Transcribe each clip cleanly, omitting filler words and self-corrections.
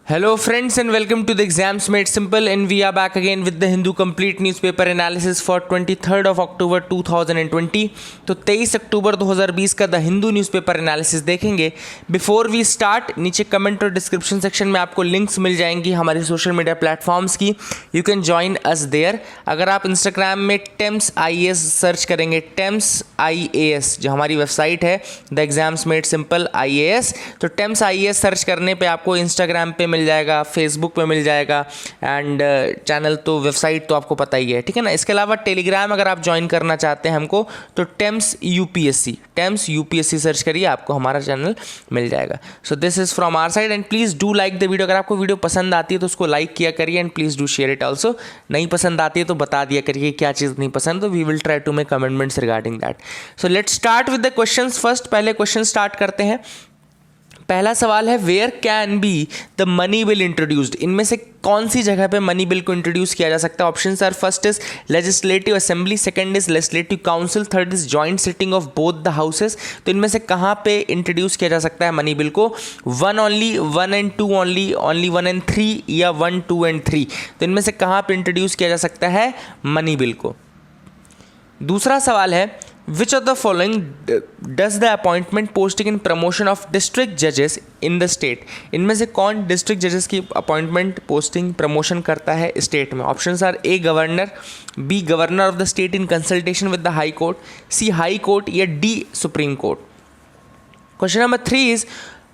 Hello friends and welcome to the Exams Made Simple, and we are back again with the Hindu Complete Newspaper Analysis for 23rd of October 2020। तो 23 अक्टूबर 2020 का the Hindu newspaper analysis देखेंगे। Before we start, नीचे comment और description section में आपको links मिल जाएंगी हमारी सोशल मीडिया प्लेटफॉर्म्स की। You can join us there. अगर आप इंस्टाग्राम में टेम्स IAS सर्च करेंगे, टेम्स IAS जो हमारी वेबसाइट है the exams made simple IAS, तो टेम्स IAS सर्च करने पे आपको इंस्टाग्राम पे मिल जाएगा, फेसबुक पे मिल जाएगा, एंड चैनल तो वेबसाइट तो आपको पता ही है, ठीक है ना। इसके अलावा टेलीग्राम अगर आप ज्वाइन करना चाहते हैं हमको, तो टेम्स UPSC सर्च करिए, आपको हमारा चैनल मिल जाएगा। So this is from our side, and please do like the video. अगर आपको वीडियो पसंद आती है तो उसको लाइक किया करिए, and please do share it also. नहीं पसंद आती है तो बता दिया करिए क्या चीज़ नहीं पसंद, तो we will try to make amendments regarding that. So let's start with the questions first. पहले क्वेश्चन स्टार्ट करते हैं। पहला सवाल है, where can be the money bill introduced. इनमें से कौन सी जगह पे मनी बिल को इंट्रोड्यूस किया जा सकता है? Options are, first is legislative assembly, second is legislative council, third is joint sitting of both the houses. तो इनमें से कहाँ पे इंट्रोड्यूस किया जा सकता है मनी बिल को? 1 only, 1 and 2 only, only 1 and 3, या 1, 2 and 3? तो इनमें से कहाँ पे इंट्रोड्यूस किया जा सकता है मनी बिल को? दूसरा सवाल है, Which of the following does the appointment, posting and promotion of district judges in the state? इनमें से कौन डिस्ट्रिक्ट जजेस की अपॉइंटमेंट, पोस्टिंग, प्रमोशन करता है स्टेट में? Options are, A governor, B governor of the state in consultation with the high court, C high court, या D supreme court. Question number 3 is,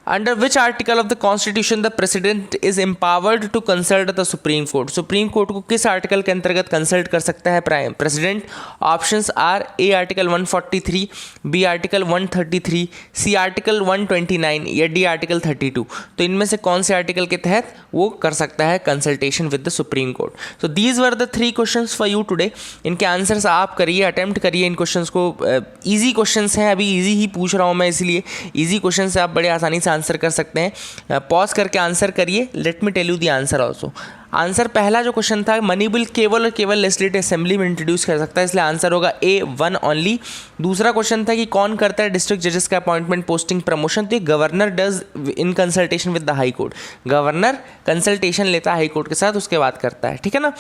under which article of the constitution the president is empowered to consult the supreme court? Supreme court को किस article के अंतर्गत consult कर सकता है president? Options are, A article 143, B article 133, C article 129, या D article 32। तो इनमें से कौन से आर्टिकल के तहत वो कर सकता है consultation with the supreme court? So these were the 3 questions for you today. इनके आंसर्स आप करिए, अटेम्प्ट करिए इन क्वेश्चंस को। ईजी क्वेश्चंस हैं, अभी ईजी ही पूछ रहा हूँ मैं, इसलिए ईजी क्वेश्चन से आप बड़े आसानी से आंसर कर सकते हैं। पॉज करके आंसर करिए। Let me tell you the answer also. Answer, पहला जो क्वेश्चन था, मनी बिल केवल और केवल लेजिस्लेटिव असेंबली में इंट्रोड्यूस कर सकता है, इसलिए आंसर होगा ए 1 ओनली। दूसरा क्वेश्चन था कि कौन करता है डिस्ट्रिक्ट जजेस का अपॉइंटमेंट, पोस्टिंग, प्रमोशन? तो ये governor does in consultation with the high court. Governor consultation लेता है हाई कोर्ट के साथ, उसके बाद करता है, ठीक है ना।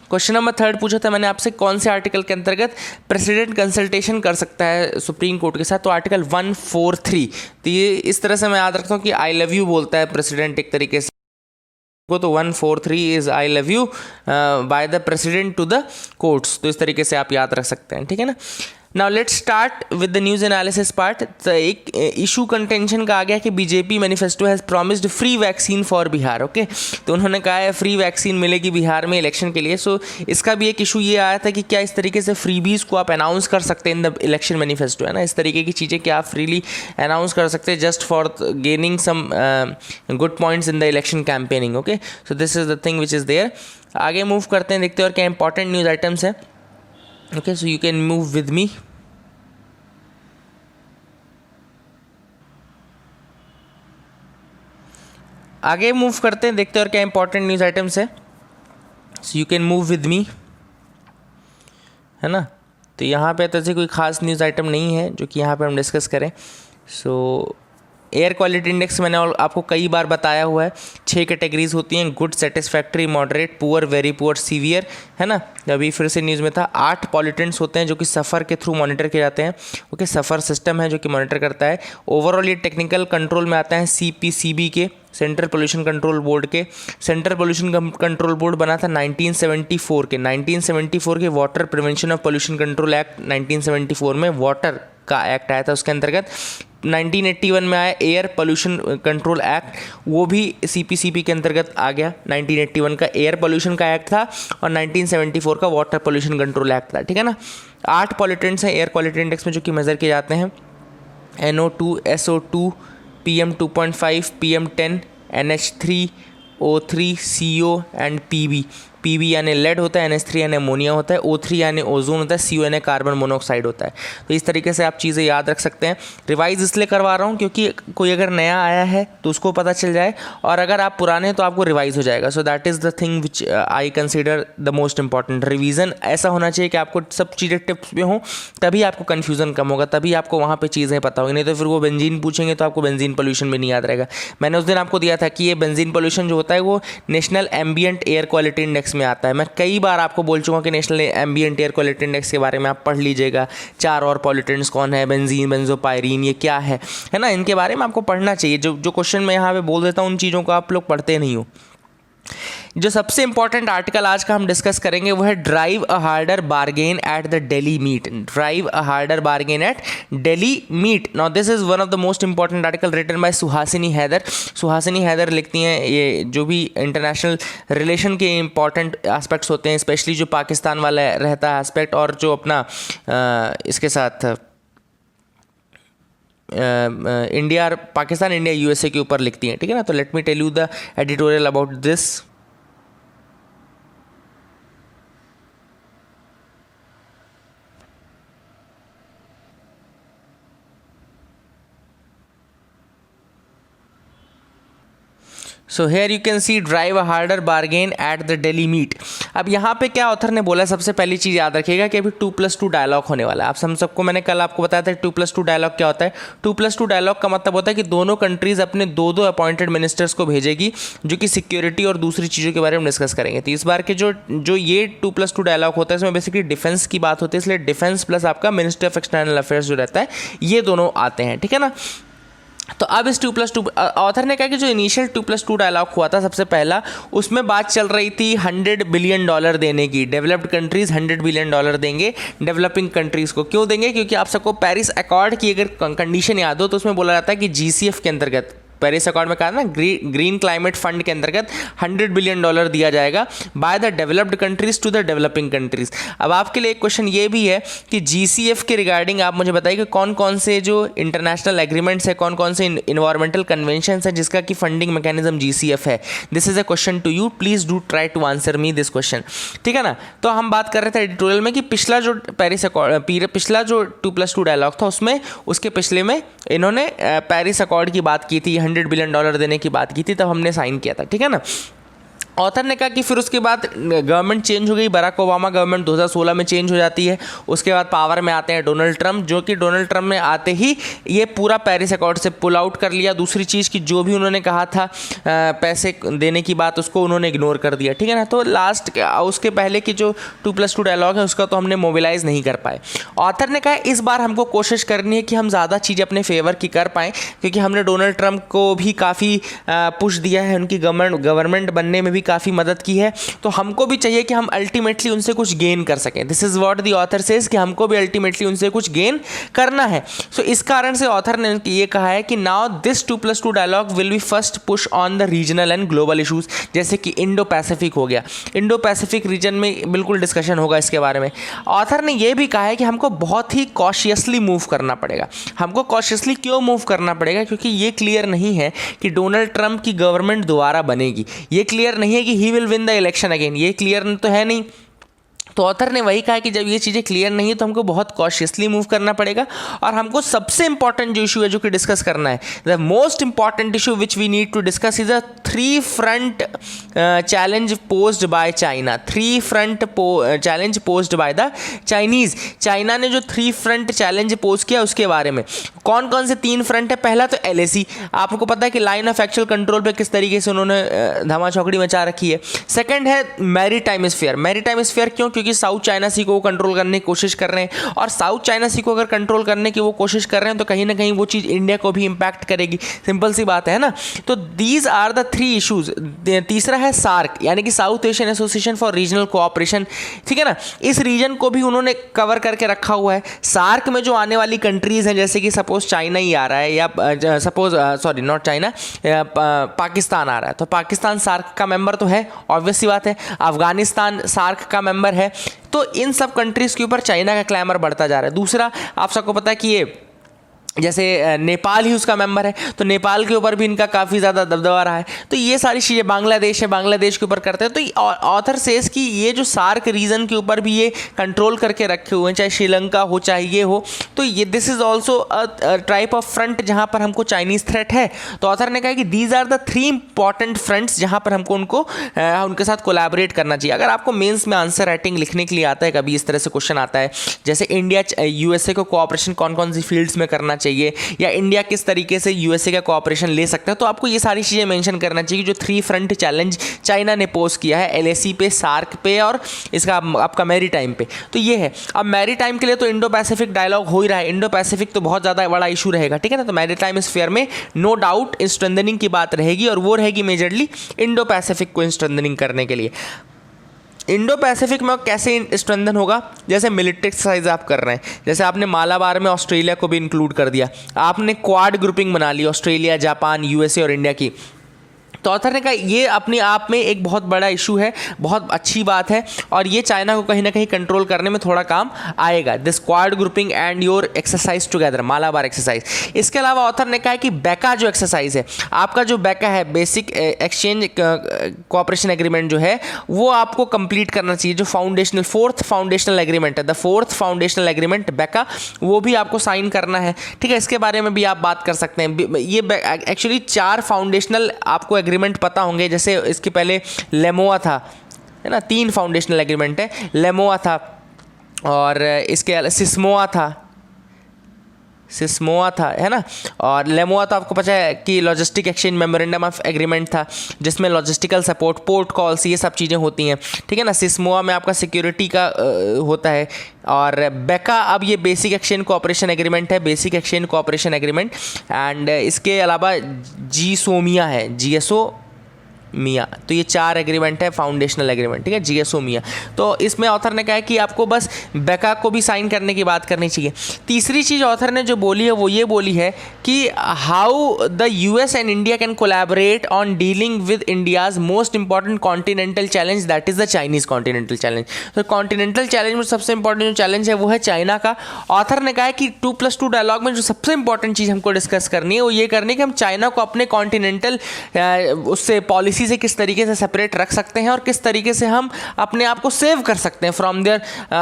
क्वेश्चन नंबर 3 पूछा था मैंने आपसे, कौन से आर्टिकल के अंतर्गत प्रेसिडेंट कंसल्टेशन कर सकता है सुप्रीम कोर्ट के साथ? तो आर्टिकल 143। तो ये इस तरह से मैं याद रखता हूँ कि आई लव यू बोलता है प्रेसिडेंट एक तरीके से को, तो 143 is I love you by the president to the courts. तो इस तरीके से आप याद रख सकते हैं, ठीक है ना। Now let's start with the news analysis part. तो एक इशू कंटेंशन का आ गया कि BJP manifesto has promised free vaccine for Bihar. Okay, तो उन्होंने कहा है फ्री वैक्सीन मिलेगी बिहार में इलेक्शन के लिए। सो इसका भी एक इशू ये आया था कि क्या इस तरीके से फ्रीबीज को आप अनाउंस कर सकते हैं इन द इलेक्शन मैनिफेस्टो, है ना। इस तरीके की चीज़ें क्या आप फ्रीली अनाउंस कर सकते हैं just for gaining some good points in the election campaigning. Okay, so this is the thing which is there. आगे मूव करते हैं, देखते हैं और क्या इंपॉर्टेंट न्यूज़ आइटम्स है। Okay, so you can move with me. आगे मूव करते हैं, देखते हैं और क्या इंपॉर्टेंट न्यूज़ आइटम्स है। So you can move with मी, है ना। तो यहाँ पे तो ऐसे कोई खास न्यूज़ आइटम नहीं है जो कि यहाँ पे हम डिस्कस करें। सो एयर क्वालिटी इंडेक्स मैंने आपको कई बार बताया हुआ है, 6 कैटेगरीज होती हैं, good, satisfactory, moderate, poor, very poor, severe, है ना। अभी फिर से न्यूज़ में था। 8 पॉल्यूटेंट्स होते हैं जो कि सफ़र के थ्रू मॉनिटर किए जाते हैं। ओके, सफ़र सिस्टम है जो कि मॉनिटर करता है। ओवरऑल ये टेक्निकल कंट्रोल में आता है CPCB के, सेंट्रल पोल्यूशन कंट्रोल बोर्ड के। सेंट्रल पोल्यूशन कंट्रोल बोर्ड बना था 1974 के water prevention of pollution control act 1974 में वाटर का एक्ट आया था, उसके अंतर्गत 1981 में आया एयर पोल्यूशन कंट्रोल एक्ट, वो भी CPCB के अंतर्गत आ गया। 1981 का एयर पोल्यूशन का एक्ट था और 1974 का वाटर पोल्यूशन कंट्रोल एक्ट था, ठीक है ना। 8 पॉल्यूटेंट्स हैं एयर क्वालिटी इंडेक्स में जो कि मेज़र किए जाते हैं, NO2, SO2, PM2.5, PM10, NH3, O3, CO and PB। PB यानी लेड होता है, NH3 यानी अमोनिया होता है, O3 यानी ओजोन होता है, CO यानी कार्बन मोनोऑक्साइड होता है। तो इस तरीके से आप चीज़ें याद रख सकते हैं। रिवाइज इसलिए करवा रहा हूँ क्योंकि कोई अगर नया आया है तो उसको पता चल जाए, और अगर आप पुराने हैं तो आपको रिवाइज हो जाएगा। So that is the thing which I consider the most important. Revision ऐसा होना चाहिए कि आपको सब चीज़ें टिप्स में हो, तभी आपको कन्फ्यूजन कम होगा, तभी आपको वहाँ पे चीज़ें पता होगी। नहीं तो फिर वो बेंजीन पूछेंगे तो आपको बेंजीन पोल्यूशन भी नहीं याद रहेगा। मैंने उस दिन आपको दिया था कि ये बेंजीन पोल्यूशन जो होता है वो national ambient air quality index में आता है। मैं कई बार आपको बोल चुका हूँ कि national ambient air quality index के बारे में आप पढ़ लीजिएगा। 4 और पॉल्यूटेंट्स कौन है, बेंजीन, बेंजोपायरीन, ये क्या है ना, इनके बारे में आपको पढ़ना चाहिए। जो क्वेश्चन मैं यहाँ पे बोल देता हूँ उन चीज़ों को आप लोग पढ़ते नहीं हो। जो सबसे इंपॉर्टेंट आर्टिकल आज का हम डिस्कस करेंगे वो है drive a harder bargain at the Delhi meet. Drive a harder bargain at Delhi meet. Now this is one of the most important article written by Suhasini Haidar. Suhasini Haidar लिखती हैं ये जो भी इंटरनेशनल रिलेशन के इंपॉर्टेंट एस्पेक्ट्स होते हैं, स्पेशली जो पाकिस्तान वाला रहता है एस्पेक्ट, और जो अपना इसके साथ इंडिया, पाकिस्तान, इंडिया, USA के ऊपर लिखती हैं, ठीक है ना। तो let me tell you the editorial about this. So here you can see drive a harder bargain at the Delhi meet. अब यहाँ पे क्या ऑथर ने बोला, सबसे पहली चीज़ याद रखिएगा कि अभी 2+2 डायलॉग होने वाला है। आप हम सबको, मैंने कल आपको बताया था 2+2 डायलॉग क्या होता है। 2+2 डायलॉग का मतलब होता है कि दोनों कंट्रीज़ अपने 2-2 अपॉइंटेड मिनिस्टर्स को भेजेगी जो कि सिक्योरिटी और दूसरी चीज़ों के बारे में डिस्कस करेंगे। तो इस बार के जो ये 2+2 डायलॉग होता है इसमें बेसिकली डिफेंस की बात होती है, इसलिए डिफेंस प्लस आपका मिनिस्टर ऑफ एक्सटर्नल अफेयर्स जो रहता है ये दोनों आते हैं, ठीक है ना। तो अब इस 2+2 ऑथर ने कहा कि जो इनिशियल 2+2 डायलॉग हुआ था सबसे पहला, उसमें बात चल रही थी $100 बिलियन देने की। डेवलप्ड कंट्रीज़ $100 बिलियन देंगे डेवलपिंग कंट्रीज़ को। क्यों देंगे? क्योंकि आप सबको पेरिस अकॉर्ड की अगर कंडीशन याद हो तो उसमें बोला जाता है कि GCF के अंतर्गत, पेरिस अकॉर्ड में कहा ना, ग्रीन क्लाइमेट फंड के अंतर्गत $100 बिलियन दिया जाएगा by the developed countries to the developing countries. अब आपके लिए एक क्वेश्चन ये भी है कि GCF के रिगार्डिंग आप मुझे बताइए कि कौन कौन से जो इंटरनेशनल एग्रीमेंट्स है, कौन कौन से इन्वायरमेंटल कन्वेंशन है जिसका कि फंडिंग मैकेनिज्म GCF है। This is a question to you, please do try to answer me this question, ठीक है ना। तो हम बात कर रहे थे एडिटोरियल में कि पिछला जो पिछला जो 2+2 डायलॉग था उसमें, उसके पिछले में इन्होंने पेरिस अकॉर्ड की बात की थी, $100 बिलियन देने की बात की थी, तब हमने साइन किया था, ठीक है ना। ऑथर ने कहा कि फिर उसके बाद गवर्नमेंट चेंज हो गई, बराक ओबामा गवर्नमेंट 2016 में चेंज हो जाती है। उसके बाद पावर में आते हैं डोनाल्ड ट्रंप, जो कि डोनाल्ड ट्रंप ने आते ही ये पूरा पेरिस अकॉर्ड से पुल आउट कर लिया। दूसरी चीज़ की जो भी उन्होंने कहा था पैसे देने की बात, उसको उन्होंने इग्नोर कर दिया, ठीक है ना। तो लास्ट उसके पहले की जो 2+2 डायलॉग है उसका तो हमने मोबिलाइज नहीं कर पाए। ऑथर ने कहा इस बार हमको कोशिश करनी है कि हम ज़्यादा चीज़ें अपने फेवर की कर पाएँ, क्योंकि हमने डोनाल्ड ट्रंप को भी काफ़ी पुश दिया है, उनकी गवर्नमेंट बनने में भी काफ़ी मदद की है। तो हमको भी चाहिए कि हम अल्टीमेटली उनसे कुछ गेन कर सकें। This is what the author says कि हमको भी अल्टीमेटली उनसे कुछ गेन करना है। सो इस कारण से ऑथर ने ये कहा है कि now this 2+2 dialogue will be first push on the regional and global issues, जैसे कि इंडो पैसिफिक हो गया। इंडो पैसिफिक रीजन में बिल्कुल डिस्कशन होगा इसके बारे में। ऑथर ने यह भी कहा है कि हमको बहुत ही कॉशियसली मूव करना पड़ेगा। हमको कॉशियसली क्यों मूव करना पड़ेगा? क्योंकि ये क्लियर नहीं है कि डोनाल्ड ट्रंप की गवर्नमेंट दोबारा बनेगी। ये क्लियर नहीं है कि he will win the election again, ये क्लियर तो है नहीं। तो ऑथर ने वही कहा कि जब ये चीज़ें क्लियर नहीं है तो हमको बहुत कॉशियसली मूव करना पड़ेगा। और हमको सबसे इंपॉर्टेंट जो इशू है जो कि डिस्कस करना है, the most important issue which we need to discuss is a 3 front challenge posed by China. 3 front challenge posed by the Chinese. China ने जो 3 फ्रंट चैलेंज पोज किया उसके बारे में। कौन कौन से 3 फ्रंट है? पहला तो LAC, आपको पता है कि लाइन ऑफ एक्चुअल कंट्रोल पे किस तरीके से उन्होंने धमाचौकड़ी मचा रखी है। सेकंड है मैरीटाइम स्फीयर। मैरीटाइम स्फीयर क्यों? क्योंकि साउथ चाइना सी को कंट्रोल करने की कोशिश कर रहे हैं, और साउथ चाइना सी को अगर कंट्रोल करने की वो कोशिश कर रहे हैं तो कहीं ना कहीं वो चीज़ इंडिया को भी इंपैक्ट करेगी। सिंपल सी बात है ना। तो दीज आर द 3 इशूज। तीसरा है सार्क, यानी कि south Asian association for regional cooperation, ठीक है ना। इस रीजन को भी उन्होंने कवर करके रखा हुआ है। सार्क में जो आने वाली कंट्रीज़ हैं, जैसे कि सपोज चाइना ही आ रहा है, या suppose sorry not China, Pakistan आ रहा है, तो पाकिस्तान सार्क का मेंबर तो है, ऑब्वियस सी बात है। अफगानिस्तान सार्क का मेंबर है। तो इन सब कंट्रीज़ के ऊपर चाइना का क्लैमर बढ़ता जा रहा है। दूसरा, आप सबको पता है कि ये जैसे नेपाल ही उसका मेंबर है, तो नेपाल के ऊपर भी इनका काफ़ी ज़्यादा दबदबा रहा है। तो ये सारी चीज़ें, बांग्लादेश है, बांग्लादेश के ऊपर करते हैं। तो ऑथर सेज कि ये जो सार्क रीजन के ऊपर भी ये कंट्रोल करके रखे हुए हैं, चाहे श्रीलंका हो चाहे ये हो, तो ये this is also a type of front जहाँ पर हमको चाइनीज़ थ्रेट है। तो ऑथर ने कहा कि these are the 3 important fronts जहाँ पर हमको उनके साथ कोलैबोरेट करना चाहिए। अगर आपको मेंस में आंसर राइटिंग लिखने के लिए आता है, कभी इस तरह से क्वेश्चन आता है जैसे इंडिया यूएसए को कोऑपरेशन कौन कौन सी फील्ड्स में करना चाहिए, या इंडिया किस तरीके से यूएसए का कोऑपरेशन ले सकता है, तो आपको ये सारी चीज़ें मेंशन करना चाहिए जो 3 फ्रंट चैलेंज चाइना ने पोज किया है, एलएसी पे, सार्क पे और इसका आपका मैरीटाइम पे। तो ये है। अब मैरीटाइम के लिए तो इंडो पैसिफिक डायलॉग हो ही रहा है, इंडो पैसिफिक तो बहुत ज़्यादा बड़ा इशू रहेगा, ठीक है ना। तो मैरीटाइम स्फीयर में नो डाउट स्ट्रेंथनिंग की बात रहेगी, और वो रहेगी मेजरली इंडो पैसिफिक को स्ट्रेंथनिंग करने के लिए। इंडो पैसिफिक में कैसे स्ट्रेंथन होगा, जैसे मिलिट्री एक्सरसाइज आप कर रहे हैं, जैसे आपने मालाबार में ऑस्ट्रेलिया को भी इंक्लूड कर दिया, आपने क्वाड ग्रुपिंग बना ली ऑस्ट्रेलिया, जापान, यूएसए और इंडिया की। तो ऑथर ने कहा ये अपने आप में एक बहुत बड़ा इशू है, बहुत अच्छी बात है, और ये चाइना को कहीं ना कहीं कंट्रोल करने में थोड़ा काम आएगा, this squad grouping and your exercise together, Malabar exercise. इसके अलावा ऑथर ने कहा कि बैका जो एक्सरसाइज है, आपका जो बैका है, बेसिक एक्सचेंज कोऑपरेशन एग्रीमेंट जो है, वो आपको कंप्लीट करना चाहिए। जो फाउंडेशनल 4th फाउंडेशनल एग्रीमेंट है, the 4th foundational agreement Baika, वो भी आपको साइन करना है, ठीक है। इसके बारे में भी आप बात कर सकते हैं। ये एक्चुअली 4 फाउंडेशनल आपको एग्रीमेंट पता होंगे, जैसे इसके पहले लेमोआ था, है ना, 3 फाउंडेशनल एग्रीमेंट है, लेमोआ था और इसके सिस्मोआ था, है ना, और लेमोआ तो आपको पता है कि logistic exchange memorandum of agreement था, जिसमें लॉजिस्टिकल सपोर्ट, पोर्ट कॉल्स, ये सब चीज़ें होती हैं, ठीक है ना। सिस्मोआ में आपका सिक्योरिटी का होता है, और बेका अब ये बेसिक एक्सचेंज कोऑपरेशन एग्रीमेंट है, basic exchange cooperation agreement. And इसके अलावा जीएसओमिया है, मिया, तो ये 4 एग्रीमेंट है फाउंडेशनल एग्रीमेंट, ठीक है, जीएसओ मिया। तो इसमें ऑथर ने कहा है कि आपको बस बेका को भी साइन करने की बात करनी चाहिए। तीसरी चीज़ ऑथर ने जो बोली है वो ये बोली है कि how the US and India can collaborate on dealing with India's most important continental challenge, that is the Chinese continental challenge. तो कॉन्टिनेंटल चैलेंज में सबसे इंपॉर्टेंट जो चैलेंज है वो है चाइना का। ऑथर ने कहा है कि 2+2 डायलॉग में जो सबसे इंपॉर्टेंट चीज़ हमको डिस्कस करनी है वो ये करनी है कि हम चाइना को अपने कॉन्टिनेंटल उससे पॉलिसी से किस तरीके से सेपरेट रख सकते हैं, और किस तरीके से हम अपने आप को सेव कर सकते हैं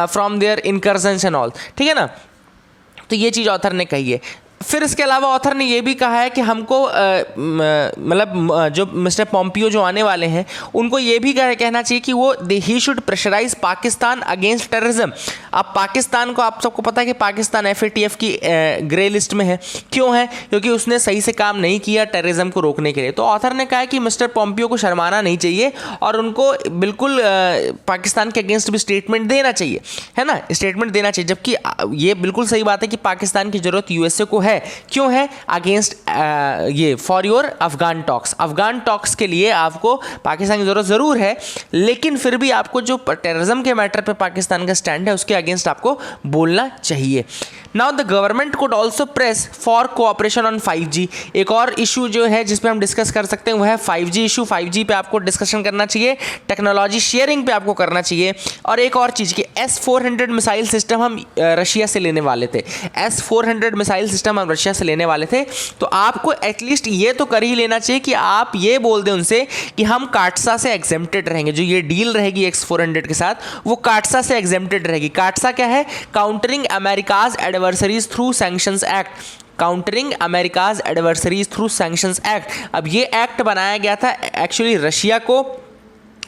from there incursions and all, ठीक है ना। तो ये चीज़ ऑथर ने कही है। फिर इसके अलावा ऑथर ने ये भी कहा है कि हमको मतलब जो मिस्टर पॉम्पियो जो आने वाले हैं उनको ये भी कहना चाहिए कि वो ही should pressurise Pakistan against terrorism. अब पाकिस्तान को, आप सबको पता है कि पाकिस्तान FATF की ग्रे लिस्ट में है। क्यों है? क्योंकि उसने सही से काम नहीं किया टेररिज्म को रोकने के लिए। तो ऑथर ने कहा है कि मिस्टर पॉम्पियो को शर्माना नहीं चाहिए और उनको बिल्कुल पाकिस्तान के अगेंस्ट भी स्टेटमेंट देना चाहिए, है ना, स्टेटमेंट देना चाहिए। जबकि ये बिल्कुल सही बात है कि पाकिस्तान की ज़रूरत यूएसए को है। क्यों है? अगेंस्ट ये फॉर योर अफगान टॉक्स के लिए आपको पाकिस्तान की जरूरत जरूर है, लेकिन फिर भी आपको जो टेररिज्म के मैटर पे पाकिस्तान का स्टैंड है उसके अगेंस्ट आपको बोलना चाहिए। Now the government could also press for cooperation on 5G। एक और इशू जो है जिस पे हम डिस्कस कर सकते हैं वो है 5G इशू। 5G पे आपको डिस्कशन करना चाहिए, टेक्नोलॉजी शेयरिंग पे आपको करना चाहिए। और एक और चीज़ कि S-400 मिसाइल सिस्टम हम रशिया से लेने वाले थे। S-400 मिसाइल सिस्टम हम रशिया से लेने वाले थे, तो आपको एटलीस्ट ये तो कर ही लेना चाहिए कि आप ये बोल दें उनसे कि हम काटसा से एग्जेम्प्टेड रहेंगे। जो ये डील रहेगी X-400 के साथ वो काटसा से एग्जेम्प्टेड रहेगी। काटसा क्या है? Countering America's adversaries through sanctions act. Countering America's adversaries through sanctions act. अब ये एक्ट बनाया गया था एक्चुअली रशिया को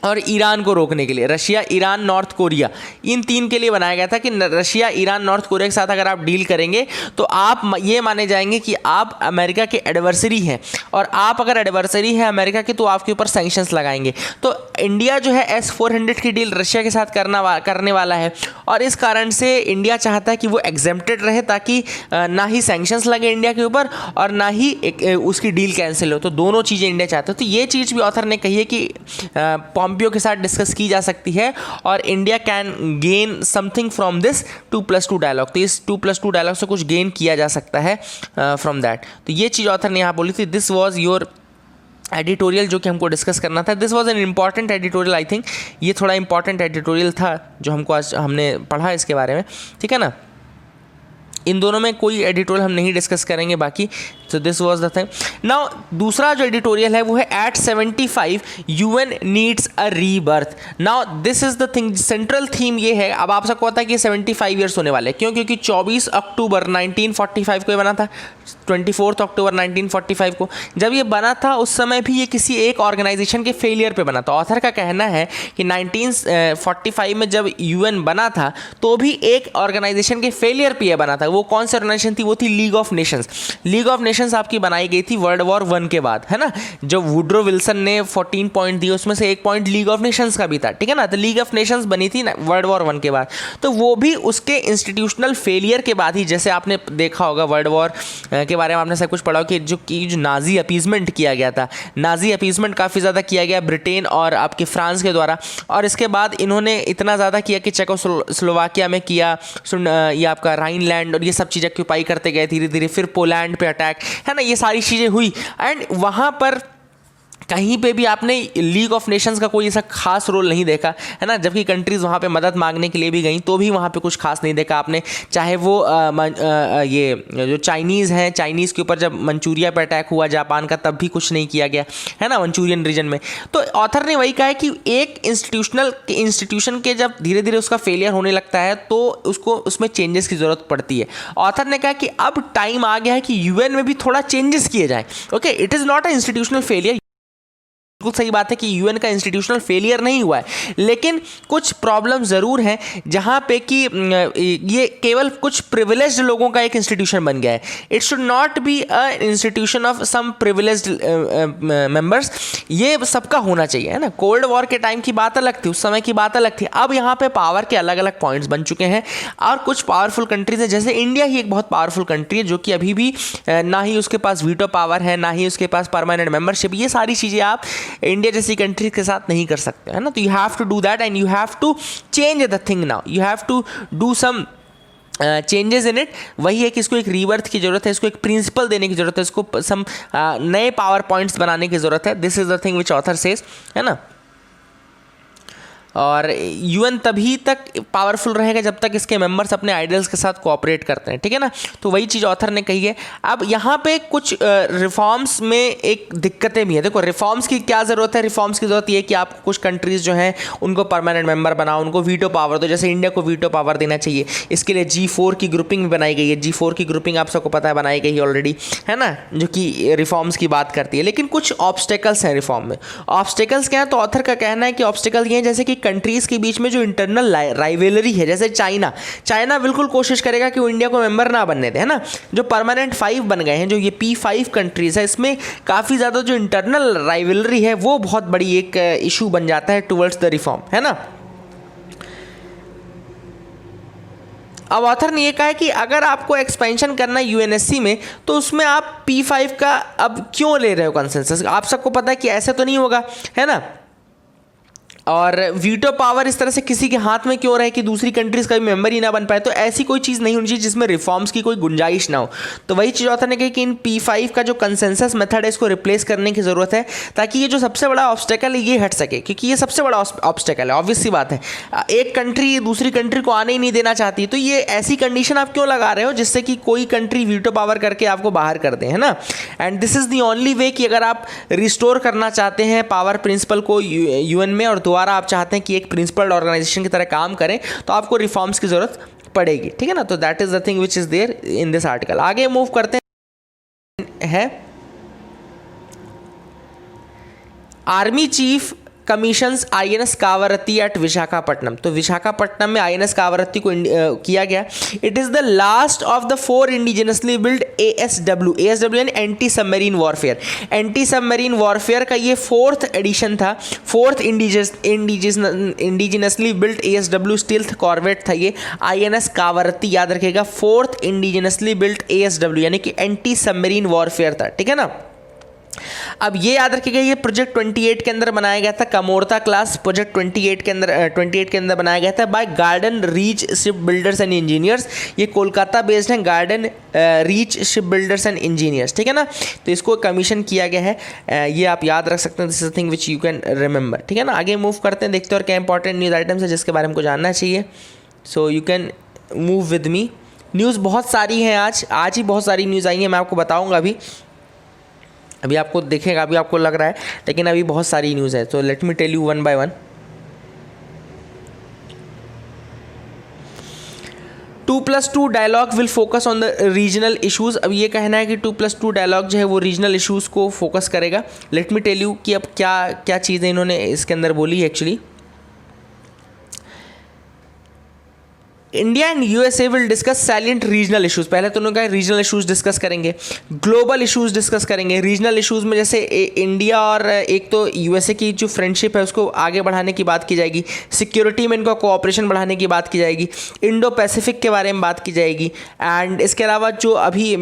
और ईरान को रोकने के लिए। रशिया, ईरान, नॉर्थ कोरिया, इन 3 के लिए बनाया गया था कि रशिया, ईरान, नॉर्थ कोरिया के साथ अगर आप डील करेंगे तो आप ये माने जाएंगे कि आप अमेरिका के एडवर्सरी हैं, और आप अगर एडवर्सरी हैं अमेरिका के तो आपके ऊपर सैंक्शंस लगाएंगे। तो इंडिया जो है S-400 की डील रशिया के साथ करने वाला है, और इस कारण से इंडिया चाहता है कि वो एग्जेम्प्टेड रहे ताकि ना ही सैंक्शंस लगे इंडिया के ऊपर और ना ही उसकी डील कैंसिल हो। तो दोनों चीज़ें इंडिया चाहता है। तो ये चीज़ भी ऑथर ने कही है कि पॉम्पियो के साथ डिस्कस की जा सकती है और India can gain something from this 2+2 dialogue. तो इस 2+2 डायलॉग से कुछ गेन किया जा सकता है फ्रॉम दैट। तो ये चीज़ ऑथर ने यहाँ बोली थी। दिस वॉज योर एडिटोरियल जो कि हमको डिस्कस करना था। This was an important editorial. I think ये थोड़ा इंपॉर्टेंट एडिटोरियल था जो हमको आज हमने पढ़ा इसके बारे में, ठीक है ना। इन दोनों में कोई एडिटोरियल हम नहीं डिस्कस करेंगे बाकी। So this was the thing. Now दूसरा जो एडिटोरियल है वो है at 75 UN needs a rebirth. Now this is the thing, central theme ये है। अब आप सबको पता है कि 75 ईयर्स होने वाले हैं, क्यों? क्योंकि 24 अक्टूबर 1945 को ये बना था, 24 अक्टूबर 1945 को जब ये बना था, उस समय भी ये किसी एक ऑर्गेनाइजेशन के फेलियर पे बना था। ऑथर का कहना है कि 1945 में जब यूएन बना था तो भी एक ऑर्गेनाइजेशन के फेलियर पे बना था। वो कौन सी ऑर्गेनाइजेशन थी? वो थी league of Nations. League of Nations आपकी बनाई गई थी वर्ल्ड वॉर 1 के बाद, है ना। जो वुड्रो विल्सन ने 14 पॉइंट दिए, उसमें से एक पॉइंट लीग ऑफ नेशंस का भी था, ठीक है ना। तो लीग ऑफ नेशंस बनी थी वर्ल्ड वॉर 1 के बाद, तो वो भी उसके इंस्टीट्यूशनल फेलियर के बाद ही, जैसे आपने देखा होगा वर्ल्ड वॉर के बारे में आपने सब कुछ पढ़ा कि जो नाजी अपीजमेंट किया गया था, नाजी अपीजमेंट काफ़ी ज़्यादा किया गया ब्रिटेन और आपके फ्रांस के द्वारा, और इसके बाद इन्होंने इतना ज़्यादा किया कि चेकोस्लोवाकिया में किया, ये आपका राइनलैंड और ये सब चीज़ें ऑक्यूपाई करते गए धीरे धीरे, फिर पोलैंड पे अटैक, है ना, ये सारी चीज़ें हुई। एंड वहाँ पर कहीं पे भी आपने लीग ऑफ नेशंस का कोई ऐसा खास रोल नहीं देखा, है ना। जबकि कंट्रीज़ वहाँ पे मदद मांगने के लिए भी गई तो भी वहाँ पे कुछ खास नहीं देखा आपने। चाहे वो ये जो चाइनीज़ हैं, चाइनीज़ के ऊपर जब मंचूरिया पे अटैक हुआ जापान का, तब भी कुछ नहीं किया गया, है ना, मंचूरियन रीजन में। तो ऑथर ने वही कहा है कि एक इंस्टीट्यूशन के जब धीरे धीरे उसका फेलियर होने लगता है तो उसको उसमें चेंजेस की ज़रूरत पड़ती है। ऑथर ने कहा कि अब टाइम आ गया है कि यूएन में भी थोड़ा चेंजेस किए जाएँ। Okay, it is not a institutional failure. बिल्कुल सही बात है कि यूएन का इंस्टीट्यूशनल फेलियर नहीं हुआ है, लेकिन कुछ प्रॉब्लम ज़रूर हैं जहाँ पे कि ये केवल कुछ प्रिविलेज्ड लोगों का एक इंस्टीट्यूशन बन गया है। It should not be a institution of some privileged members. ये सबका होना चाहिए, है ना। कोल्ड वॉर के टाइम की बात अलग थी, उस समय की बात अलग थी। अब यहाँ पे पावर के अलग अलग पॉइंट्स बन चुके हैं और कुछ पावरफुल कंट्रीज हैं, जैसे इंडिया ही एक बहुत पावरफुल कंट्री है जो कि अभी भी ना ही उसके पास वीटो पावर है, ना ही उसके पास परमानेंट मेंबरशिप। ये सारी चीज़ें आप इंडिया जैसी कंट्री के साथ नहीं कर सकते, है ना। तो you have to do that and you have to change the thing now, you have to do some changes in it. वही है कि इसको एक रीबर्थ की जरूरत है, इसको एक प्रिंसिपल देने की जरूरत है, इसको सम नए पावर पॉइंट्स बनाने की जरूरत है। This is the thing which author says, है ना। और यूएन तभी तक पावरफुल रहेगा जब तक इसके मेंबर्स अपने आइडल्स के साथ कोऑपरेट करते हैं, ठीक है ना। तो वही चीज़ ऑथर ने कही है। अब यहाँ पे कुछ रिफॉर्म्स में एक दिक्कतें भी हैं। देखो, रिफॉर्म्स की क्या ज़रूरत है? रिफॉर्म्स की ज़रूरत ये है कि आप कुछ कंट्रीज़ जो हैं उनको परमानेंट मेंबर बनाओ, उनको वीटो पावर दो। जैसे इंडिया को वीटो पावर देना चाहिए। इसके लिए G4 की ग्रुपिंग भी बनाई गई है। G4 की ग्रुपिंग आप सबको पता है बनाई गई है ऑलरेडी, है ना, जो कि रिफॉर्म्स की बात करती है। लेकिन कुछ ऑब्स्टेकल्स हैं रिफॉर्म में। ऑब्स्टेकल्स क्या है? तो ऑथर का कहना है कि ऑब्स्टेकल ये हैं जैसे कि कंट्रीज़ के बीच में जो इंटरनल राइवलरी है, जैसे चाइना बिल्कुल कोशिश करेगा कि वो इंडिया को मेंबर ना बनने दे, है ना। जो परमानेंट 5 बन गए हैं, जो ये P5 कंट्रीज़ है, इसमें काफ़ी ज़्यादा जो इंटरनल राइवलरी है वो बहुत बड़ी एक इशू बन जाता है टुवर्ड्स द रिफॉर्म, है ना। अब ऑथर ने ये कहा है कि अगर आपको एक्सपेंशन करना है यूएनएससी में तो उसमें आप P5 का अब क्यों ले रहे हो कंसेंसस? आप सबको पता है कि ऐसे तो नहीं होगा, है ना। और वीटो पावर इस तरह से किसी के हाथ में क्यों रहे कि दूसरी कंट्रीज़ का भी मेंबर ही ना बन पाए? तो ऐसी कोई चीज़ नहीं होनी चाहिए जिसमें रिफॉर्म्स की कोई गुंजाइश ना हो। तो वही चीज़ ऑथर ने कही कि इन P5 का जो कंसेंसस मेथड है इसको रिप्लेस करने की ज़रूरत है, ताकि ये जो सबसे बड़ा ऑब्स्टेकल है ये हट सके, क्योंकि ये सबसे बड़ा ऑब्स्टेकल है। ऑब्वियस सी बात है, एक कंट्री दूसरी कंट्री को आने ही नहीं देना चाहती, तो ये ऐसी कंडीशन आप क्यों लगा रहे हो जिससे कि कोई कंट्री वीटो पावर करके आपको बाहर कर दे, है ना। And this is the only way कि अगर आप रिस्टोर करना चाहते हैं पावर प्रिंसिपल को यूएन में और दोबारा आप चाहते हैं कि एक प्रिंसिपल ऑर्गेनाइजेशन की तरह काम करें, तो आपको रिफॉर्म्स की जरूरत पड़ेगी, ठीक है ना। तो that is the thing which is there in this article. आगे मूव करते हैं। Army chief commissions INS Kavaratti at Visakhapatnam. तो विशाखापट्टनम में INS कावरत्ती को किया गया। It is the last of the 4 indigenously build ASW यानी anti submarine warfare. Anti submarine warfare का ये 4th एडिशन था। 4th indigenously build ASW stealth corvette था ये INS कावरत्ती, याद रखिएगा। 4th इंडिजिनसली बिल्ड ASW यानी कि एंटी सबमरीन वॉरफेयर था, ठीक है ना। अब ये याद रखिएगा, ये प्रोजेक्ट 28 के अंदर बनाया गया था। कमोर्ता क्लास प्रोजेक्ट 28 के अंदर बनाया गया था by Garden Reach Ship Builders and Engineers. ये कोलकाता बेस्ड है, Garden Reach Ship Builders and Engineers, ठीक है ना। तो इसको कमीशन किया गया है, ये आप याद रख सकते हैं। This is thing which you can remember, ठीक है ना। आगे मूव करते हैं, देखते हैं और क्या इंपॉर्टेंट न्यूज़ आइटम्स है जिसके बारे में हमको जानना चाहिए। सो you can move with me news बहुत सारी हैं आज ही बहुत सारी न्यूज़ आई हैं, मैं आपको बताऊंगा अभी आपको देखेगा, अभी आपको लग रहा है, लेकिन अभी बहुत सारी न्यूज़ है। तो let me tell you one by one. 2+2 dialogue will focus on the regional issues. अब ये कहना है कि 2+2 डायलॉग जो है वो रीजनल इश्यूज़ को फोकस करेगा। लेट मी टेल यू कि अब क्या क्या चीज़ें इन्होंने इसके अंदर बोली है actually. India and USA will discuss salient regional issues. पहले तो उन्होंने कहा रीजनल इश्यूज़ डिस्कस करेंगे, ग्लोबल इश्यूज़ डिस्कस करेंगे। रीजनल इश्यूज़ में जैसे इंडिया और एक तो यूएसए की जो फ्रेंडशिप है उसको आगे बढ़ाने की बात की जाएगी, सिक्योरिटी में इनका कोऑपरेशन बढ़ाने की बात की जाएगी, इंडो पैसिफिक के बारे में बात की जाएगी। एंड इसके अलावा जो अभी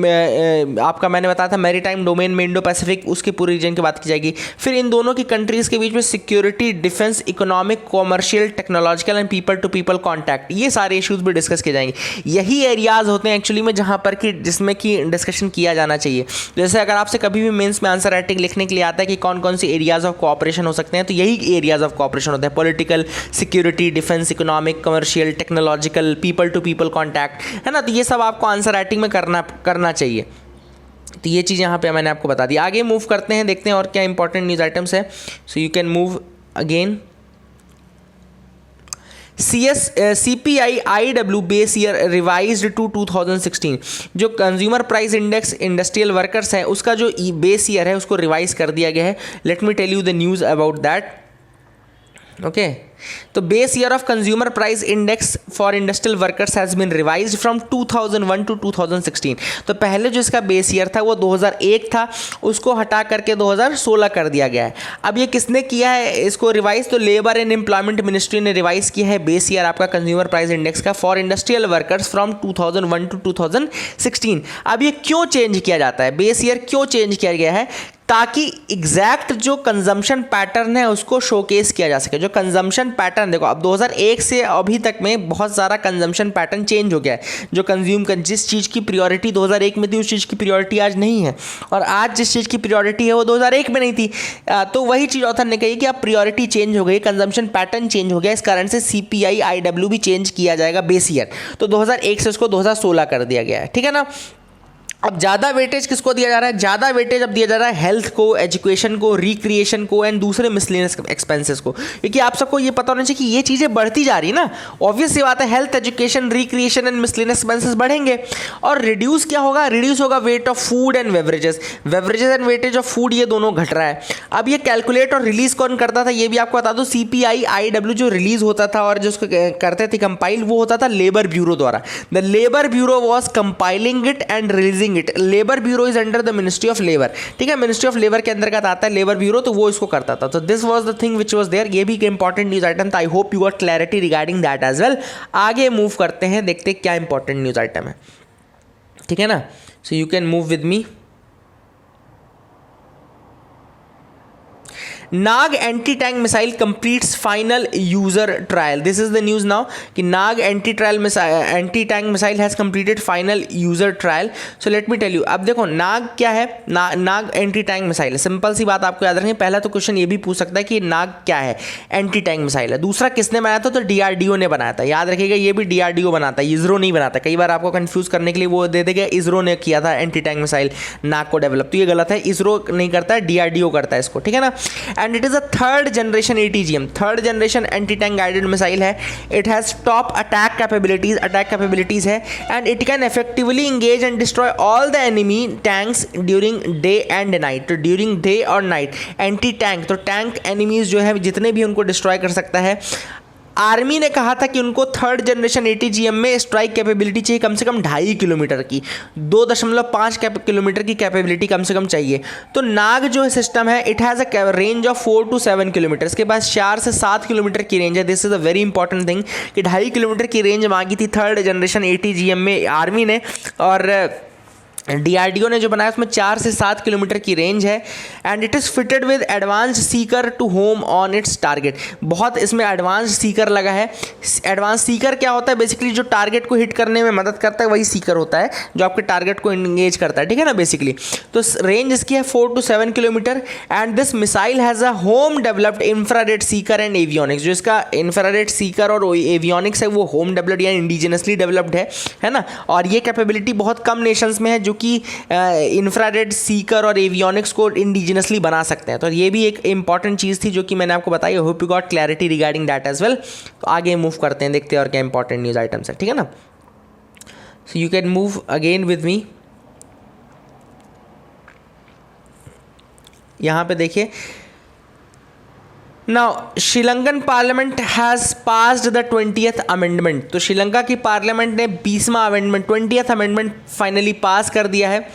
आपका मैंने बताया था मैरीटाइम डोमेन में इंडो पैसिफिक, उसके पूरे रीजन की बात की जाएगी। फिर इन दोनों की कंट्रीज़ के बीच में security, defence, economic, commercial, technological and people to people contact, ये सारे इश्यूज़ भी डिस्कस किए जाएंगे। यही एरियाज होते हैं एक्चुअली में जहां पर कि जिसमें कि डिस्कशन किया जाना चाहिए। जैसे अगर आपसे कभी भी मेंस में आंसर राइटिंग लिखने के लिए आता है कि कौन कौन सी एरियाज ऑफ कोऑपरेशन हो सकते हैं, तो यही एरियाज ऑफ कोऑपरेशन होते हैं। Political, security, defence, economic, commercial, technological, people to people contact, है ना। तो ये सब आपको आंसर राइटिंग में करना चाहिए। तो ये चीज़ यहाँ पे मैंने आपको बता दी। आगे मूव करते हैं, देखते हैं और क्या इंपॉर्टेंट न्यूज़ आइटम्स है। So you can move again. CPI IW base year revised to 2016। जो consumer price index industrial workers है उसका जो बेस ईयर है उसको रिवाइज कर दिया गया है। Let me tell you the news about that. Okay, तो base year of consumer price index for industrial workers has been revised from 2001 to 2016। तो पहले जो इसका बेस ईयर था वो 2001 था, उसको हटा करके 2016 कर दिया गया है। अब ये किसने किया है इसको रिवाइज? तो लेबर एंड एम्प्लॉयमेंट मिनिस्ट्री ने रिवाइज किया है बेस ईयर आपका कंज्यूमर प्राइस इंडेक्स का for industrial workers from 2001 to 2016। अब ये क्यों चेंज किया जाता है, बेस ईयर क्यों चेंज किया गया है? ताकि एग्जैक्ट जो कंजम्पशन पैटर्न है उसको शोकेस किया जा सके। जो कंजम्पशन पैटर्न देखो, अब 2001 से अभी तक में बहुत सारा कंजम्पशन पैटर्न चेंज हो गया है। जो जिस चीज़ की प्रायोरिटी 2001 में थी उस चीज़ की प्रायोरिटी आज नहीं है, और आज जिस चीज़ की प्रायोरिटी है वो 2001 में नहीं थी। तो वही चीज़ ऑथर ने कही कि अब प्रायोरिटी चेंज हो गई, कंजम्पशन पैटर्न चेंज हो गया, इस कारण से CPI IW भी चेंज किया जाएगा बेस ईयर। तो 2001 से उसको 2016 कर दिया गया है, ठीक है ना। अब ज़्यादा वेटेज किसको दिया जा रहा है? ज़्यादा वेटेज अब दिया जा रहा है हेल्थ को, एजुकेशन को, रिक्रिएशन को एंड दूसरे मिसलेनियस एक्सपेंसेस को, क्योंकि आप सबको ये पता होना चाहिए कि ये चीज़ें बढ़ती जा रही ना। ऑब्वियस सी बात है, health, education, recreation and miscellaneous expenses बढ़ेंगे। और रिड्यूस क्या होगा? रिड्यूस होगा weight of food and beverages and weightage of food, ये दोनों घट रहा है। अब ये कैलकुलेट और रिलीज कौन करता था ये भी आपको बता दो। CPI IW जो रिलीज होता था और जो उसको करते थे कंपाइल, वो होता था लेबर ब्यूरो द्वारा। The labour bureau was compiling it and releasing it. Labour bureau is under the ministry of labour, ठीक है, मिनिस्ट्री ऑफ लेबर के अंतर्गत आता है लेबर ब्यूरो, तो वो इसको करता था। तो this was the thing which was there. ये भी एक इंपॉर्टेंट न्यूज आइटम था। I hope you got clarity regarding that as well. आगे मूव करते हैं, देखते हैं क्या इंपॉर्टेंट न्यूज आइटम है, ठीक है ना। So you can move with me. Nag anti tank missile completes final user trial. This is the news now कि Nag anti tank missile has completed final user trial. So let me tell you. अब देखो नाग क्या है, Nag anti tank missile है। Simple सी बात आपको याद रखें। पहला तो क्वेश्चन ये भी पूछ सकता है कि नाग क्या है, एंटी टैंक मिसाइल है। दूसरा किसने बनाया था? तो DRDO ने बनाया था। याद रखिएगा, ये भी DRDO बनाता है, इसरो नहीं बनाता। कई बार आपको कंफ्यूज करने के लिए वो दे देगा इसरो ने किया था एंटी टैंक मिसाइल नाग को डेवलप, तो ये गलत है। इसरो नहीं करता है, DRDO करता है इसको, ठीक है ना। And it is a third generation ATGM, third generation anti tank guided missile है। It has top attack capabilities है, and it can effectively engage and destroy all the enemy tanks during day and night. तो during day और night anti tank, तो tank enemies जो है जितने भी उनको डिस्ट्रॉय कर सकता है। आर्मी ने कहा था कि उनको थर्ड जनरेशन ATGM में स्ट्राइक कैपेबिलिटी चाहिए कम से कम 2.5 किलोमीटर की, 2.5 किलोमीटर की कैपेबिलिटी कम से कम चाहिए। तो नाग जो सिस्टम है it has a range of 4 to 7 kilometre. इसके पास 4 से 7 किलोमीटर की रेंज है। This is a very important thing कि 2.5 किलोमीटर की रेंज मांगी थी थर्ड जनरेशन ATGM में आर्मी ने, और DRDO ने जो बनाया उसमें 4 से 7 किलोमीटर की रेंज है and it is fitted with advance seeker to home on its target. बहुत इसमें एडवांस सीकर लगा है। एडवांस सीकर क्या होता है? बेसिकली जो टारगेट को हिट करने में मदद करता है वही सीकर होता है, जो आपके टारगेट को इंगेज करता है, ठीक है ना बेसिकली। तो रेंज इसकी है 4 to 7 kilometre and this missile has a home developed infrared seeker and avionics. जो इसका इंफ्रारेड सीकर और एवियोनिक्स है वो होम डेवलप्ड या इंडिजिनसली डेवलप्ड है ना। और ये कैपेबिलिटी बहुत कम नेशंस में है जो कि इंफ्रारेड सीकर और एवियोनिक्स को इंडिजिनसली बना सकते हैं। तो ये भी एक इंपॉर्टेंट चीज़ थी जो कि मैंने आपको बताई। Hope you got clarity regarding that as well. तो आगे मूव करते हैं, देखते हैं और क्या इंपॉर्टेंट न्यूज़ आइटम्स है, ठीक है ना। So you can move again with me. यहाँ पे देखिए, now Sri Lankan parliament has passed the 20th amendment. तो श्रीलंका की पार्लियामेंट ने 20वां अमेंडमेंट 20th अमेंडमेंट फाइनली पास कर दिया है,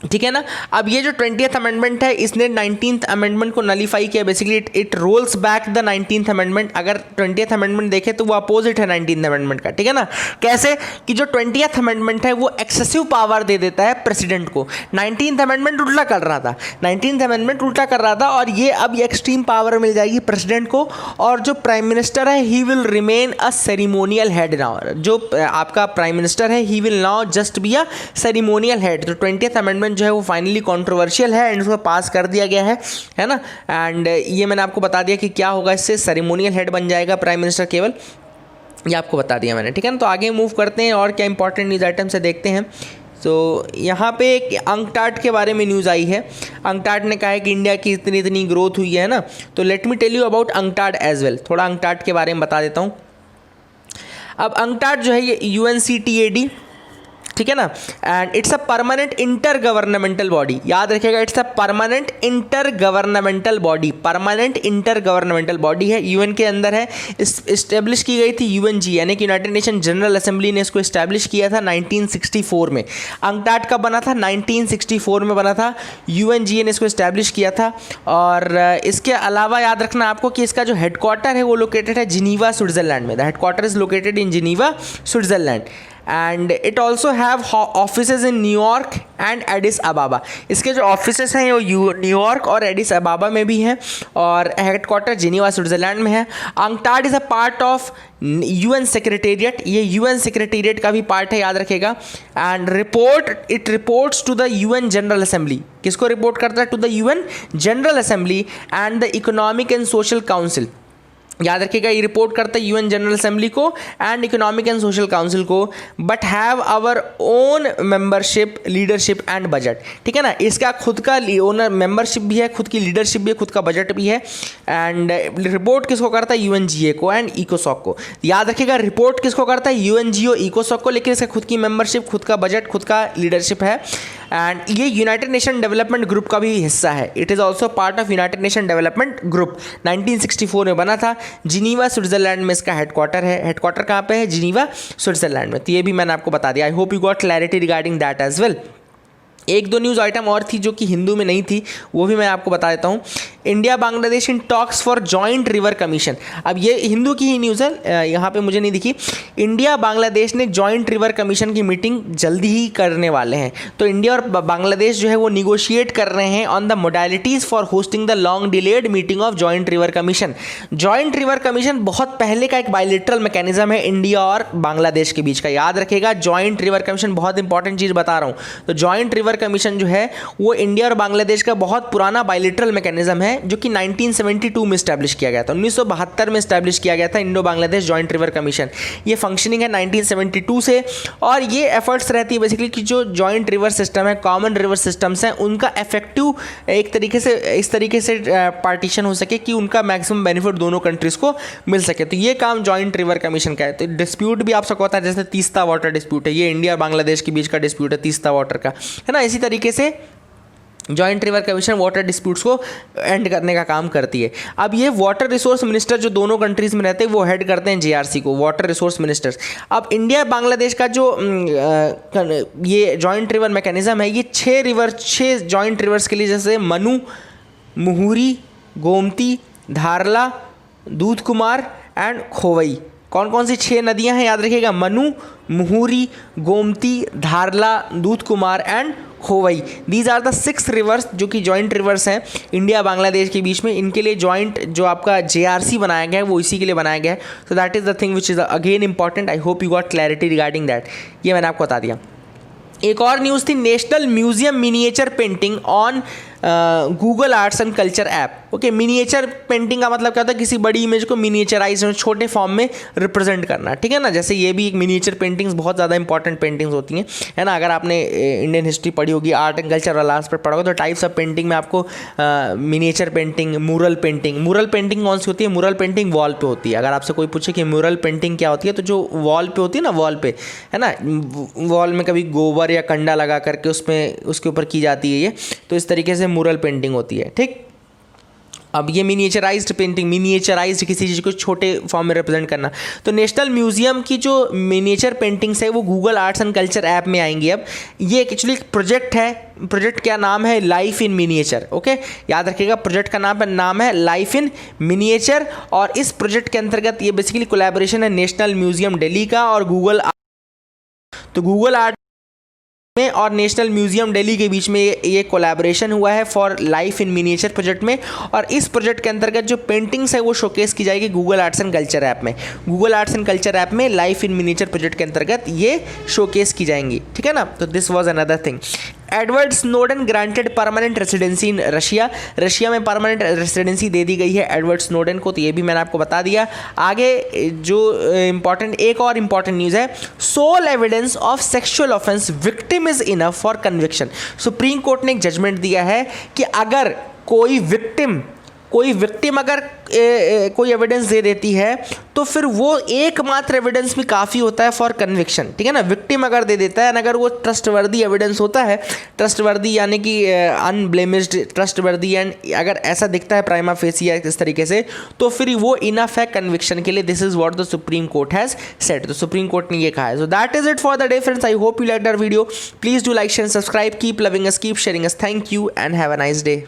ठीक है ना। अब ये जो 20th अमेंडमेंट है इसने 19th अमेंडमेंट को नलीफाई किया। Basically it rolls back the 19th amendment. अगर 20th अमेंडमेंट देखें तो वो अपोजिट है 19th अमेंडमेंट का, ठीक है ना। कैसे कि जो 20th अमेंडमेंट है वो एक्सेसिव पावर दे देता है प्रेसिडेंट को। 19th अमेंडमेंट उल्टा कर रहा था, 19th अमेंडमेंट उल्टा कर रहा था और ये अब एक्सट्रीम पावर मिल जाएगी प्रेसिडेंट को। और जो प्राइम मिनिस्टर है he will remain a ceremonial head now. जो आपका प्राइम मिनिस्टर है he will now just be a ceremonial head. तो 20th अमेंडमेंट जो है वो फाइनली कंट्रोवर्शियल है एंड उसको पास कर दिया गया है ना। एंड ये मैंने आपको बता दिया कि क्या होगा इससे, सेरेमोनियल हेड बन जाएगा प्राइम मिनिस्टर केवल, ये आपको बता दिया मैंने, ठीक है ना। तो आगे मूव करते हैं और क्या इंपॉर्टेंट न्यूज़ आइटम से देखते हैं। तो यहाँ पे एक अंकटाड के बारे में न्यूज़ आई है। अंकटाड ने कहा है कि इंडिया की इतनी ग्रोथ हुई है ना। तो let me tell you about UNCTAD as well. थोड़ा अंकटाड के बारे में बता देता हूँ। अब अंकटाड जो है ये UNCTAD, ठीक है ना, and it's a permanent inter governmental body. याद रखिएगा, it's a permanent inter governmental body. Permanent inter governmental body है, यूएन के अंदर है, इस्टेब्लिश की गई थी UNG यानी कि यूनाइटेड नेशन जनरल असेंबली ने इसको इस्टेब्लिश किया था 1964 में। अंकटाड कब बना था? 1964 में बना था, UNG ने इसको इस्टेब्लिश किया था। और इसके अलावा याद रखना आपको कि इसका जो हेडक्वार्टर है वो लोकेटेड है जिनीवा, स्विट्जरलैंड में। The headquarter is located in Geneva, Switzerland. And it also have offices in New York and Aedes अबाबा। इसके जो ऑफिसेज हैं वो न्यूयॉर्क और एडिस अबाबा में भी हैं और हेडक्वार्टर जिनीवा, स्विट्जरलैंड में है। UNCTAD is a part of UN secretariat. ये UN सेक्रेटेरिएट का भी पार्ट है, याद रखेगा। And it reports to the UN general assembly. किसको रिपोर्ट करता है? To the UN general assembly and the economic and social council. याद रखिएगा, ये रिपोर्ट करता है UN जनरल असेंबली को and economic and social council को। But have our own membership, leadership and budget, ठीक है ना। इसका खुद का ओनर मेंबरशिप भी है, खुद की लीडरशिप भी है, खुद का बजट भी है। एंड रिपोर्ट किसको करता है? UNGA को एंड इकोसॉक को। याद रखिएगा, रिपोर्ट किसको करता है? UNGO, इकोसॉक को, लेकिन इसका खुद की मेंबरशिप, खुद का बजट, खुद का लीडरशिप है। एंड ये यूनाइटेड नेशन डेवलपमेंट ग्रुप का भी हिस्सा है। It is also part of United nation development group. 1964 में बना था। जिनीवा, स्विट्जरलैंड में इसका हेडक्वार्टर है। हेडक्वार्टर कहाँ पे है? जिनीवा, स्विट्जरलैंड में। तो ये भी मैंने आपको बता दिया। I hope you got clarity regarding that as well. एक दो न्यूज़ आइटम और थी जो कि हिंदू में नहीं थी, वो भी मैं आपको बता देता हूँ। India Bangladesh in talks for joint river commission. अब ये हिंदू की ही न्यूज़ है, यहाँ पे मुझे नहीं दिखी। इंडिया बांग्लादेश ने जॉइंट रिवर कमीशन की मीटिंग जल्दी ही करने वाले हैं। तो इंडिया और बांग्लादेश जो है वो निगोशिएट कर रहे हैं on the modalities for hosting the long delayed meeting of joint river commission. Joint river commission बहुत पहले का एक बायलैटरल मैकेनिज्म है इंडिया और बांग्लादेश के बीच का। याद रखेगा, जॉइंट रिवर कमीशन, बहुत इंपॉर्टेंट चीज़ बता रहा हूँ। तो जॉइंट रिवर कमीशन जो है वो इंडिया और बांग्लादेश का बहुत पुराना बायलैटरल मैकेनिज्म है जो कि 1972 में स्टैब्लिश किया गया था। 1972 में स्टैब्लिश किया गया था Indo Bangladesh joint river commission. ये फंक्शनिंग है 1972 से। और ये एफर्ट्स रहती है बेसिकली कि जो जॉइंट रिवर सिस्टम है, कॉमन रिवर सिस्टम्स हैं, उनका इफेक्टिव एक तरीके से इस तरीके से पार्टीशन हो सके कि उनका मैक्सिमम बेनिफिट दोनों कंट्रीज़ को मिल सके। तो ये काम जॉइंट रिवर कमीशन का है। तो डिस्प्यूट भी आप सबको होता है, जैसे तीस्ता वाटर डिस्प्यूट है, ये इंडिया और बांग्लादेश के बीच का डिस्प्यूट है तीस्ता वाटर का, है ना। इसी तरीके से joint river commission water disputes को एंड करने का काम करती है। अब ये वाटर रिसोर्स मिनिस्टर जो दोनों कंट्रीज़ में रहते हैं वो हेड करते हैं JRC को, वाटर रिसोर्स मिनिस्टर्स। अब इंडिया बांग्लादेश का जो ये जॉइंट रिवर मैकेनिज्म है, ये 6 जॉइंट रिवर्स के लिए, जैसे मनु, मुहुरी, गोमती, धारला, दूध कुमार एंड खोवई, कौन कौन सी 6 नदियां हैं याद रखिएगा, Manu, Muhuri, Gomti, Dharla, Dudh Kumar and Khowai. These are the 6 rivers जो कि जॉइंट रिवर्स हैं इंडिया बांग्लादेश के बीच में। इनके लिए जॉइंट जो आपका JRC बनाया गया है वो इसी के लिए बनाया गया है। So that is the thing which is again important. I hope you got clarity regarding that. ये मैंने आपको बता दिया। एक और न्यूज़ थी, national museum miniature painting on Google arts and culture app. Okay, miniature painting का मतलब क्या होता है, किसी बड़ी इमेज को मिनिएचराइज छोटे फॉर्म में रिप्रेजेंट करना, ठीक है ना। जैसे ये भी एक मिनिएचर पेंटिंग्स बहुत ज़्यादा इंपॉर्टेंट पेंटिंग्स होती हैं, है ना। अगर आपने इंडियन हिस्ट्री पढ़ी होगी, आर्ट एंड कल्चर वाला पर पढ़ा होगा, तो टाइप्स ऑफ पेंटिंग में आपको मिनिएचर पेंटिंग, मूरल पेंटिंग कौन सी होती है, मूरल पेंटिंग वॉल पे होती है। अगर आपसे कोई पूछे कि मूरल पेंटिंग क्या होती है, तो जो वॉल पे होती है ना, वॉल पे, है ना, वॉल में कभी गोबर या कंडा लगा करके उसके ऊपर की जाती है ये, तो इस तरीके से मूरल पेंटिंग होती है, ठीक। अब ये मिनिएचराइज्ड पेंटिंग, मिनिएचराइज्ड किसी चीज़ को छोटे फॉर्म में रिप्रेजेंट करना। तो नेशनल म्यूजियम की जो मिनिएचर पेंटिंग्स है वो Google arts and culture app में आएंगी। अब ये एक्चुअली एक प्रोजेक्ट है, प्रोजेक्ट क्या नाम है, लाइफ इन मिनिएचर। ओके, याद रखिएगा प्रोजेक्ट का नाम है लाइफ इन मिनिएचर। और इस प्रोजेक्ट के अंतर्गत ये बेसिकली कोलैबोरेशन है नेशनल म्यूजियम दिल्ली का और गूगल। तो गूगल आर्ट में और नेशनल म्यूजियम दिल्ली के बीच में ये कोलैबोरेशन हुआ है for life in miniature project में। और इस प्रोजेक्ट के अंतर्गत जो पेंटिंग्स है वो शोकेस की जाएगी Google arts and culture app में। Google arts and culture app में लाइफ इन मिनिएचर प्रोजेक्ट के अंतर्गत ये शोकेस की जाएंगी, ठीक है ना। तो this was another thing. Edward Snowden granted permanent residency in Russia. Russia में परमानेंट रेसिडेंसी दे दी गई है एडवर्ड स्नोडेन को, तो ये भी मैंने आपको बता दिया। आगे जो एक और इम्पॉर्टेंट न्यूज़ है, sole evidence of sexual offence victim is enough for conviction. Supreme court ने एक जजमेंट दिया है कि अगर कोई विक्टिम अगर कोई एविडेंस दे देती है तो फिर वो एकमात्र एविडेंस भी काफ़ी होता है फॉर कन्विक्शन, ठीक है ना। विक्टिम अगर दे देता है, अगर वो ट्रस्टवर्दी एविडेंस होता है, ट्रस्टवर्दी यानी कि अनब्लेमिश्ड, ट्रस्टवर्दी, एंड अगर ऐसा दिखता है प्राइमा फेसी या इस तरीके से, तो फिर वो इनफ है कन्विक्शन के लिए। This is what the supreme court has said. तो सुप्रीम कोर्ट ने ये कहा है। So that is it for the day friends. I hope you like our video. Please do like, share, subscribe, keep loving us, keep sharing us. Thank you and have a nice day.